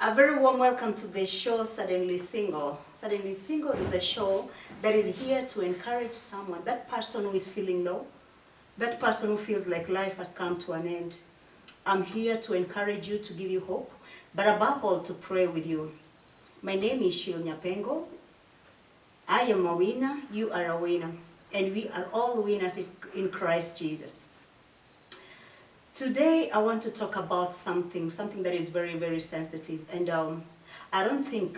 A very warm welcome to the show Suddenly Single. Suddenly Single is a show that is here to encourage someone, that person who is feeling low, that person who feels like life has come to an end. I'm here to encourage you, to give you hope, but above all to pray with you. My name is Shil Nyapengo. I am a winner, you are a winner, and we are all winners in Christ Jesus. Today, I want to talk about something that is very, very sensitive. And I don't think,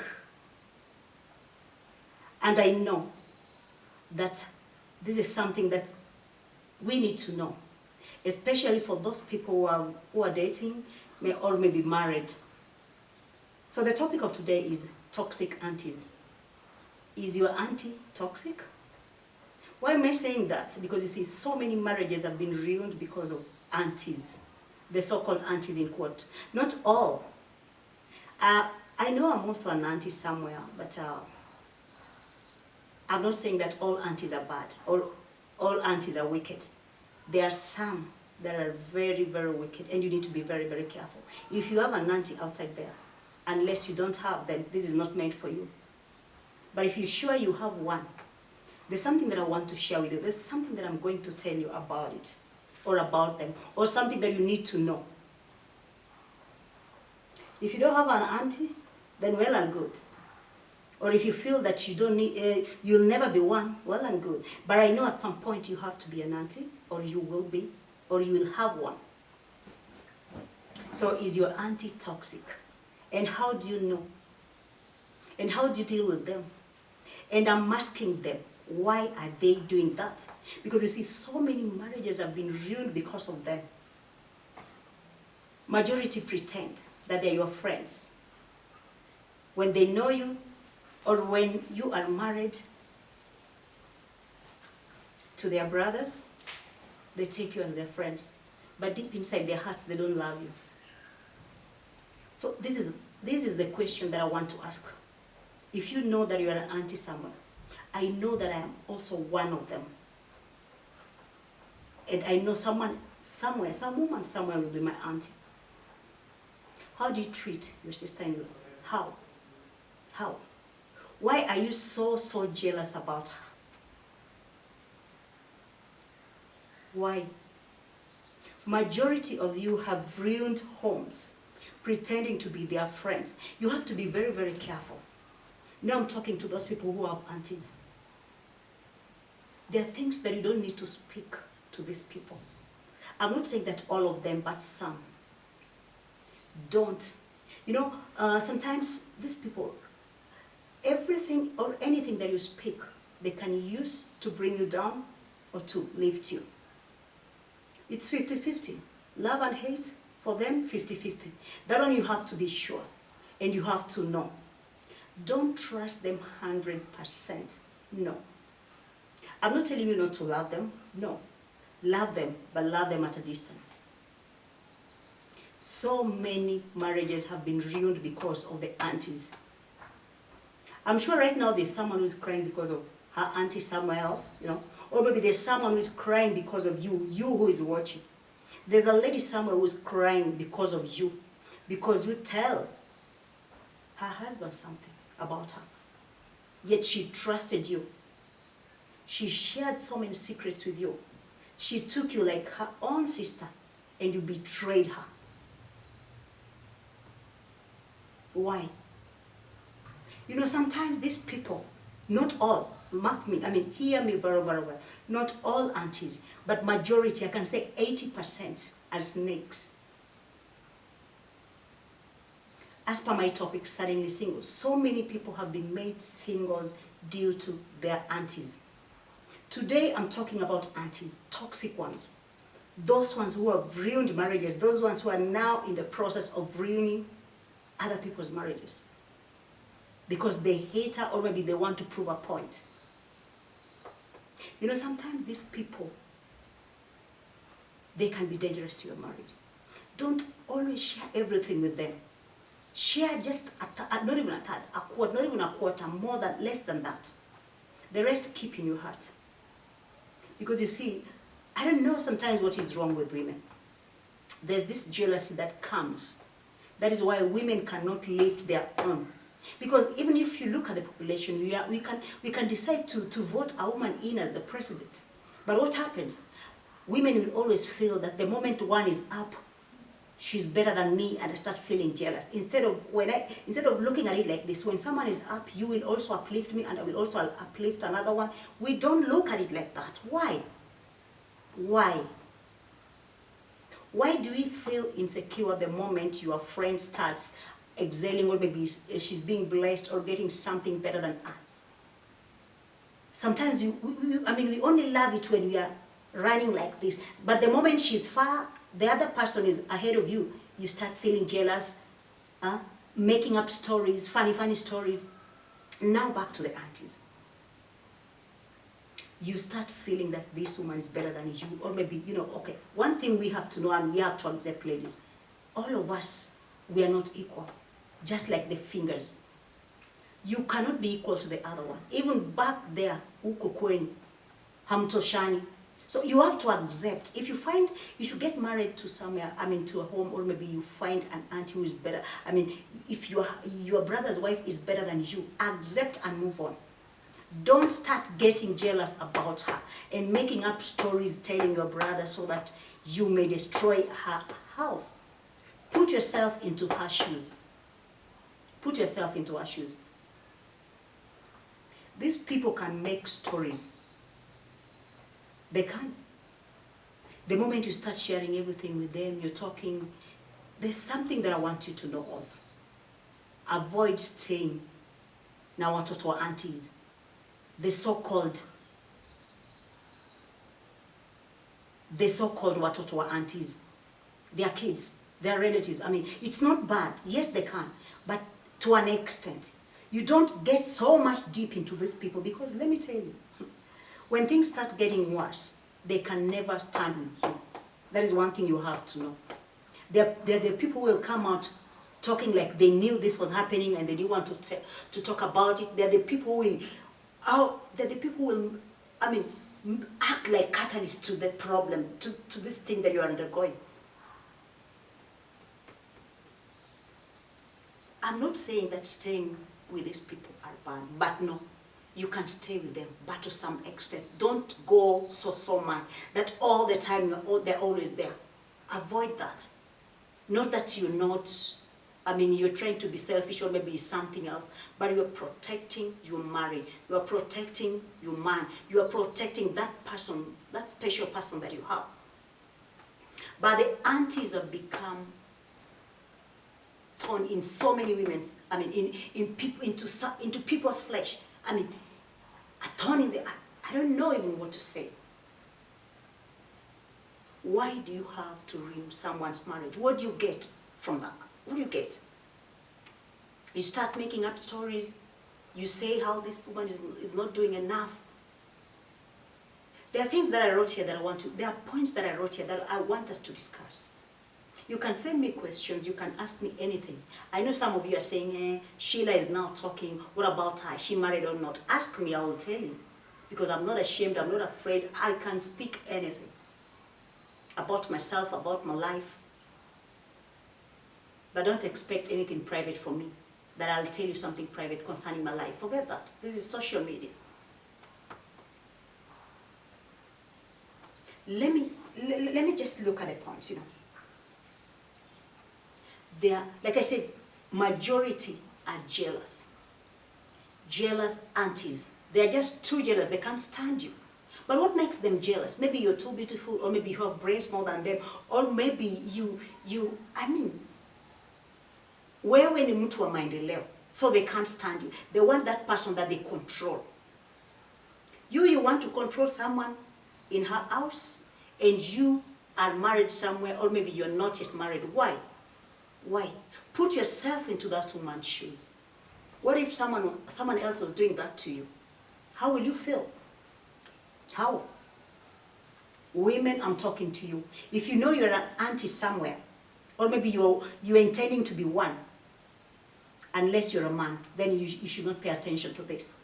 and I know that this is something that we need to know, especially for those people who are dating or maybe married. So the topic of today is toxic aunties. Is your auntie toxic? Why am I saying that? Because you see, so many marriages have been ruined because of aunties, the so-called aunties in quote. Not all. I know I'm also an auntie somewhere, but I'm not saying that all aunties are bad or all aunties are wicked. There are some that are very, very wicked, and you need to be very, very careful. If you have an auntie outside there, unless you don't have, then this is not meant for you. But if you're sure you have one, there's something that I want to share with you. There's something that I'm going to tell you about it, or about them, or something that you need to know. If you don't have an auntie, then well and good. Or if you feel that you don't need, you'll never be one, well and good. But I know at some point you have to be an auntie, or you will be, or you will have one. So is your auntie toxic? And how do you know? And how do you deal with them? And I'm asking them, why are they doing that? Because you see, so many marriages have been ruined because of them. Majority pretend that they're your friends. When they know you, or when you are married to their brothers, they take you as their friends. But deep inside their hearts, they don't love you. So this is the question that I want to ask. If you know that you are an auntie somewhere, I know that I am also one of them. And I know someone somewhere, some woman somewhere will be my auntie. How do you treat your sister-in-law? How? How? Why are you so jealous about her? Why? Majority of you have ruined homes, pretending to be their friends. You have to be very, very careful. Now I'm talking to those people who have aunties. There are things that you don't need to speak to these people. I'm not saying that all of them, but some. Don't. You know, sometimes these people, everything or anything that you speak, they can use to bring you down or to lift you. It's 50-50. Love and hate, for them, 50-50. That one you have to be sure, and you have to know. Don't trust them 100%. No. I'm not telling you not to love them. No. Love them, but love them at a distance. So many marriages have been ruined because of the aunties. I'm sure right now there's someone who's crying because of her auntie somewhere else, you know. Or maybe there's someone who's crying because of you who is watching. There's a lady somewhere who's crying because of you, because you tell her husband something about her. Yet she trusted you. She shared so many secrets with you. She took you like her own sister, and you betrayed her. Why? You know, sometimes these people, not all, mark me, I mean, hear me very, very well. Not all aunties, but majority, I can say 80% are snakes. As per my topic, suddenly single, so many people have been made singles due to their aunties. Today, I'm talking about aunties, toxic ones. Those ones who have ruined marriages, those ones who are now in the process of ruining other people's marriages. Because they hate her, or maybe they want to prove a point. You know, sometimes these people, they can be dangerous to your marriage. Don't always share everything with them. Share just not even a third, a quarter, not even a quarter, less than that. The rest keep in your heart. Because you see, I don't know sometimes what is wrong with women. There's this jealousy that comes That is why women cannot lift their own. Because even if you look at the population, we can decide to vote a woman in as the president. But what happens? Women will always feel that the moment one is up, she's better than me, and I start feeling jealous. Instead of looking at it like this, when someone is up, you will also uplift me, and I will also uplift another one. We don't look at it like that. Why? Why? Why do we feel insecure the moment your friend starts excelling, or maybe she's being blessed or getting something better than us? Sometimes we only love it when we are running like this. But the moment she's far, the other person is ahead of you, you start feeling jealous, making up stories, funny stories. Now back to the aunties. You start feeling that this woman is better than you, or maybe, okay, one thing we have to know, and we have to accept, ladies, all of us, we are not equal, just like the fingers. You cannot be equal to the other one. Even back there, uko kwenyu, hamtoshani. So you have to accept. If you get married to somewhere, to a home, or maybe you find an auntie who is better. If your brother's wife is better than you, accept and move on. Don't start getting jealous about her and making up stories telling your brother so that you may destroy her house. Put yourself into her shoes. Put yourself into her shoes. These people can make stories. They can. The moment you start sharing everything with them, you're talking, there's something that I want you to know also. Avoid staying na watoto wa aunties. The so-called watoto wa aunties. They are kids, they are relatives. It's not bad. Yes, they can, but to an extent. You don't get so much deep into these people, because let me tell you, when things start getting worse, they can never stand with you. That is one thing you have to know. They're the people who will come out talking like they knew this was happening and they didn't want to talk about it. They're the people who will act like catalysts to the problem, to this thing that you're undergoing. I'm not saying that staying with these people are bad, but no, you can stay with them, but to some extent. Don't go so much that all the time they're always there. Avoid that. Not that you're not, you're trying to be selfish or maybe something else, but you're protecting your marriage, you're protecting your man, you're protecting that person, that special person that you have. But the aunties have become thorn in so many women's, into people's flesh. A thorn in the eye. I don't know even what to say. Why do you have to ruin someone's marriage? What do you get from that? What do you get? You start making up stories. You say how this woman is not doing enough. There are things that I wrote here there are points that I wrote here that I want us to discuss. You can send me questions, you can ask me anything. I know some of you are saying, Sheila is now talking, what about her? Is she married or not? Ask me, I will tell you. Because I'm not ashamed, I'm not afraid, I can speak anything. About myself, about my life. But don't expect anything private from me. That I'll tell you something private concerning my life. Forget that. This is social media. Let me just look at the points, There, like I said, majority are jealous. Jealous aunties. They are just too jealous. They can't stand you. But what makes them jealous? Maybe you're too beautiful, or maybe you have brains more than them, or maybe wewe ni mtu wa maendeleo, so they can't stand you. They want that person that they control. You want to control someone in her house, and you are married somewhere, or maybe you're not yet married. Why? Why? Put yourself into that woman's shoes. What if someone else was doing that to you? How will you feel? How? Women, I'm talking to you. If you know you're an auntie somewhere, or maybe you're intending to be one, unless you're a man, then you should not pay attention to this.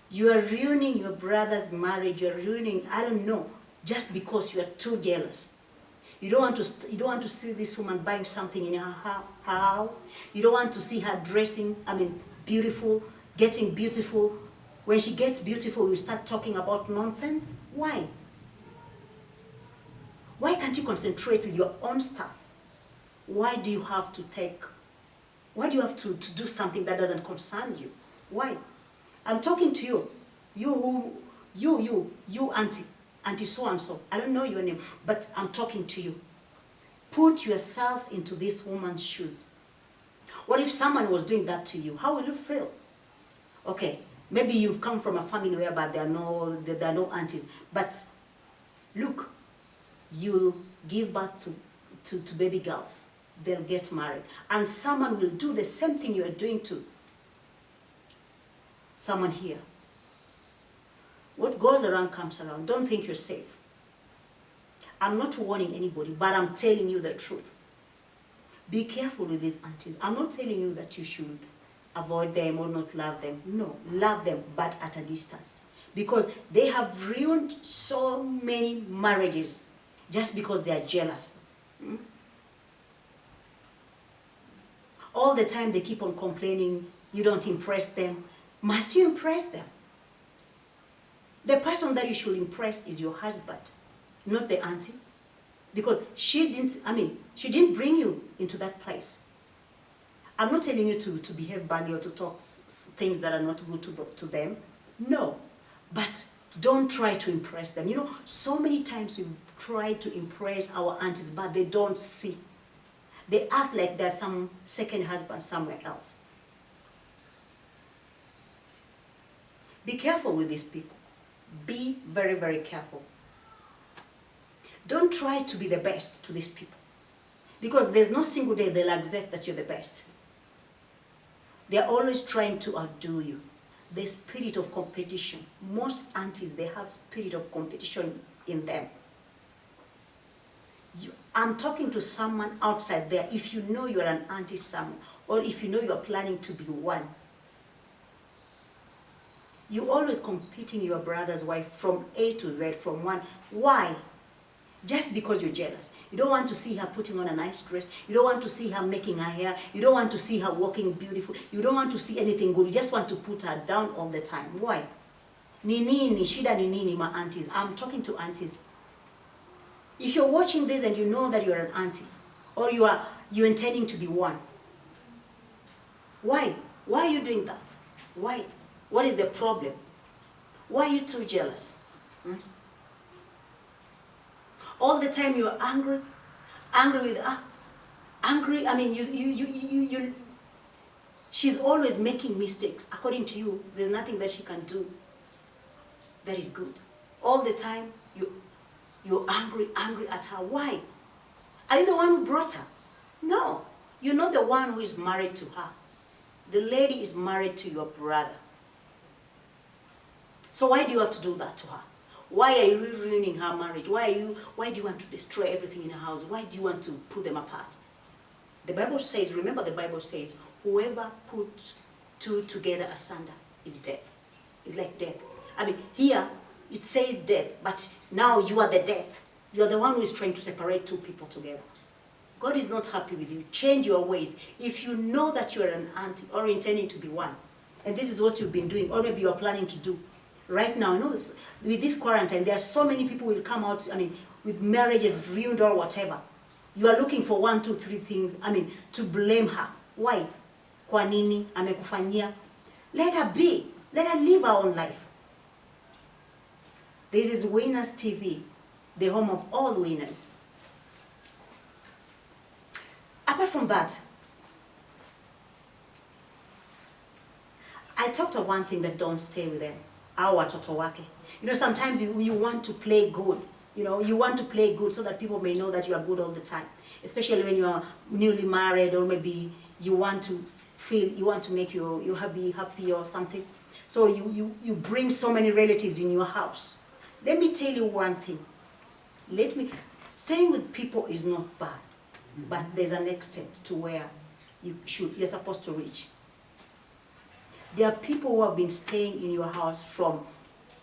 You are ruining your brother's marriage, you're ruining, I don't know, just because you are too jealous. You don't want to. You don't want to see this woman buying something in her house. You don't want to see her dressing. I mean, beautiful, getting beautiful. When she gets beautiful, you start talking about nonsense. Why? Why can't you concentrate with your own stuff? Why do you have to take? Why do you have to do something that doesn't concern you? Why? I'm talking to you. You, auntie so and so. I don't know your name, but I'm talking to you. Put yourself into this woman's shoes. What if someone was doing that to you? How will you feel? Okay, maybe you've come from a family whereby there are no aunties, but look, you'll give birth to baby girls. They'll get married, and someone will do the same thing you are doing to someone here. What goes around comes around. Don't think you're safe. I'm not warning anybody, but I'm telling you the truth. Be careful with these aunties. I'm not telling you that you should avoid them or not love them. No, love them, but at a distance. Because they have ruined so many marriages just because they are jealous. All the time they keep on complaining, you don't impress them. Must you impress them? The person that you should impress is your husband, not the auntie. Because she didn't bring you into that place. I'm not telling you to behave badly or to talk things that are not good to them. No, but don't try to impress them. You know, so many times we try to impress our aunties, but they don't see. They act like there's some second husband somewhere else. Be careful with these people. Be very, very careful. Don't try to be the best to these people, because there's no single day they'll accept that you're the best. They're always trying to outdo you. The spirit of competition. Most aunties, they have spirit of competition in them. I'm talking to someone outside there. If you know you're an auntie somewhere, or if you know you're planning to be one, you're always competing your brother's wife from A to Z, from one. Why? Just because you're jealous. You don't want to see her putting on a nice dress. You don't want to see her making her hair. You don't want to see her walking beautiful. You don't want to see anything good. You just want to put her down all the time. Why? Ni nini, shida ni nini, my aunties. I'm talking to aunties. If you're watching this and you know that you're an auntie, or you're intending to be one, why? Why are you doing that? Why? What is the problem? Why are you too jealous? All the time you're angry with her, angry. I mean, she's always making mistakes. According to you, there's nothing that she can do that is good. All the time you're angry at her. Why? Are you the one who brought her? No, you're not the one who is married to her. The lady is married to your brother. So why do you have to do that to her? Why are you ruining her marriage? Why do you want to destroy everything in her house? Why do you want to put them apart? The Bible says, remember the Bible says, whoever puts two together asunder is death. It's like death. I mean, here it says death, but now you are the death. You are the one who is trying to separate two people together. God is not happy with you. Change your ways. If you know that you are an auntie or intending to be one, and this is what you've been doing, or maybe you are planning to do, right now, I know this, with this quarantine, there are so many people who will come out, I mean, with marriages ruined or whatever. You are looking for 1, 2, 3 things, I mean, to blame her. Why? Kwa nini? Amekufanyia. Let her be. Let her live her own life. This is Winners TV, the home of all winners. Apart from that, I talked of one thing that don't stay with them. Our watoto wake. You know, sometimes you want to play good. You know, you want to play good so that people may know that you are good all the time. Especially when you are newly married, or maybe you want to make you happy or something. So you bring so many relatives in your house. Let me tell you one thing. Staying with people is not bad, but there's an extent to where you're supposed to reach. There are people who have been staying in your house for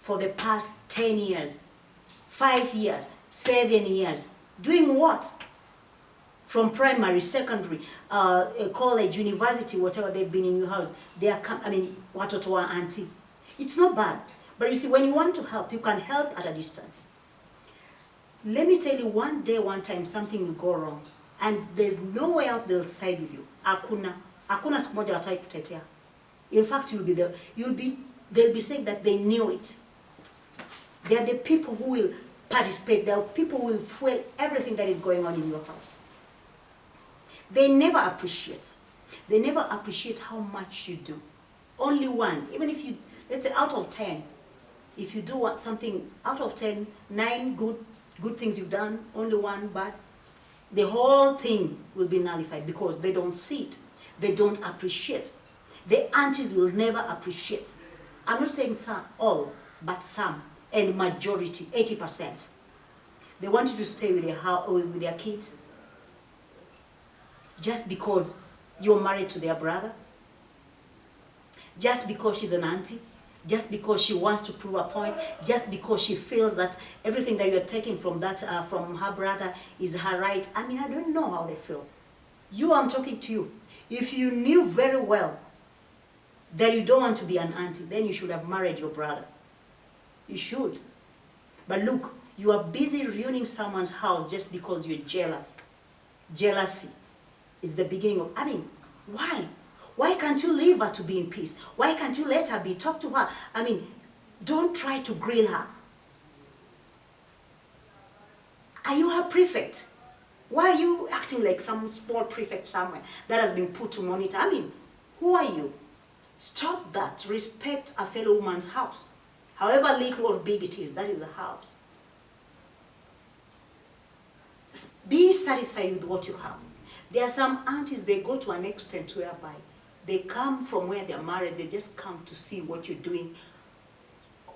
the past 10 years, 5 years, 7 years. Doing what? From primary, secondary, college, university, whatever, they've been in your house. They are, watoto wa auntie. It's not bad. But you see, when you want to help, you can help at a distance. Let me tell you, one day, one time, something will go wrong. And there's no way out they'll side with you. Hakuna siku moja watai kutetea. In fact, you'll be there. They'll be saying that they knew it. They are the people who will participate. They are people who will fuel everything that is going on in your house. They never appreciate. They never appreciate how much you do. Only one. Even if you, let's say out of 10, if you do something out of 10, 9 good things you've done, only one bad, the whole thing will be nullified because they don't see it. They don't appreciate. The aunties will never appreciate. I'm not saying some, all, but some, and majority, 80%. They want you to stay with their kids just because you're married to their brother, just because she's an auntie, just because she wants to prove a point, just because she feels that everything that you're taking from her brother is her right. I mean, I don't know how they feel. I'm talking to you. If you knew very well that you don't want to be an auntie, then you should have married your brother. You should. But look, you are busy ruining someone's house just because you're jealous. Jealousy is the beginning of, why? Why can't you leave her to be in peace? Why can't you let her be? Talk to her. Don't try to grill her. Are you her prefect? Why are you acting like some small prefect somewhere that has been put to monitor? Who are you? Stop that. Respect a fellow woman's house. However little or big it is, that is the house. Be satisfied with what you have. There are some aunties, they go to an extent whereby they come from where they're married, they just come to see what you're doing,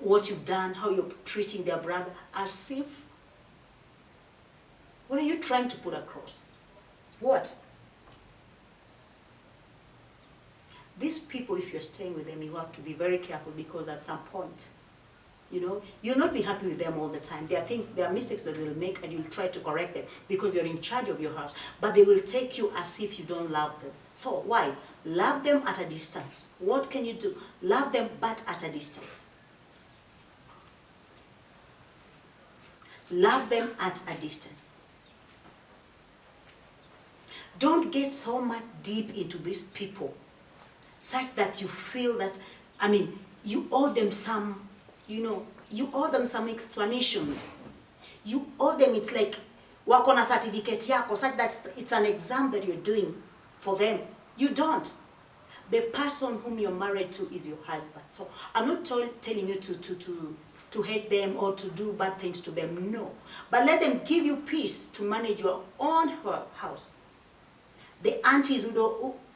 what you've done, how you're treating their brother, as if, what are you trying to put across? What? These people, if you're staying with them, you have to be very careful because at some point, you'll not be happy with them all the time. There are mistakes that they'll make and you'll try to correct them because you're in charge of your house. But they will take you as if you don't love them. So why? Love them at a distance. What can you do? Love them but at a distance. Love them at a distance. Don't get so much deep into these people such that you feel that, you owe them some, you owe them some explanation. You owe them, it's like, wako na certificate yako, such that it's an exam that you're doing for them. You don't. The person whom you're married to is your husband. So I'm not telling you to hate them or to do bad things to them, no. But let them give you peace to manage your own house. The aunties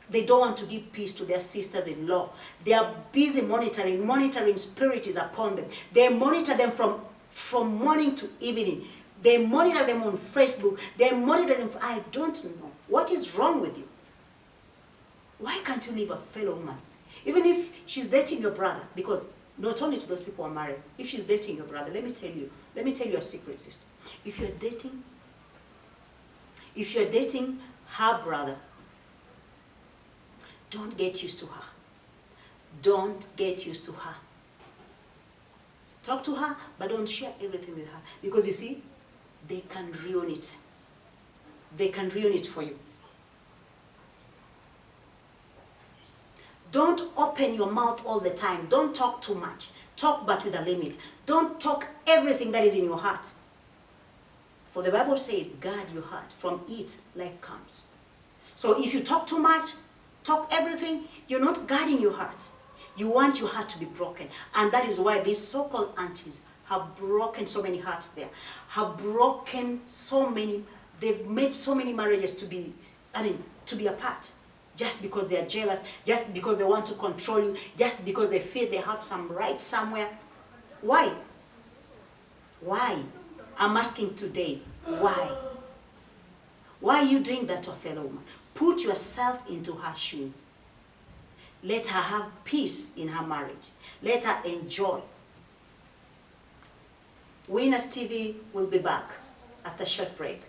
they don't want to give peace to their sisters-in-law. They are busy monitoring spirit is upon them. They monitor them from morning to evening. They monitor them on Facebook. They monitor them. I don't know. What is wrong with you? Why can't you leave a fellow woman? Even if she's dating your brother, because not only to those people who are married, if she's dating your brother, let me tell you a secret, sister. If you're dating her brother, don't get used to her. Don't get used to her. Talk to her, but don't share everything with her. Because you see, they can ruin it. They can ruin it for you. Don't open your mouth all the time. Don't talk too much. Talk but with a limit. Don't talk everything that is in your heart. For the Bible says, guard your heart. From it, life comes. So if you talk too much, talk everything, you're not guarding your heart. You want your heart to be broken. And that is why these so-called aunties have broken so many hearts there. Have broken so many, they've made so many marriages to be apart. Just because they are jealous, just because they want to control you, just because they feel they have some right somewhere. Why? Why? I'm asking today, why? Why are you doing that to a fellow woman? Put yourself into her shoes. Let her have peace in her marriage. Let her enjoy. Winners TV will be back after a short break.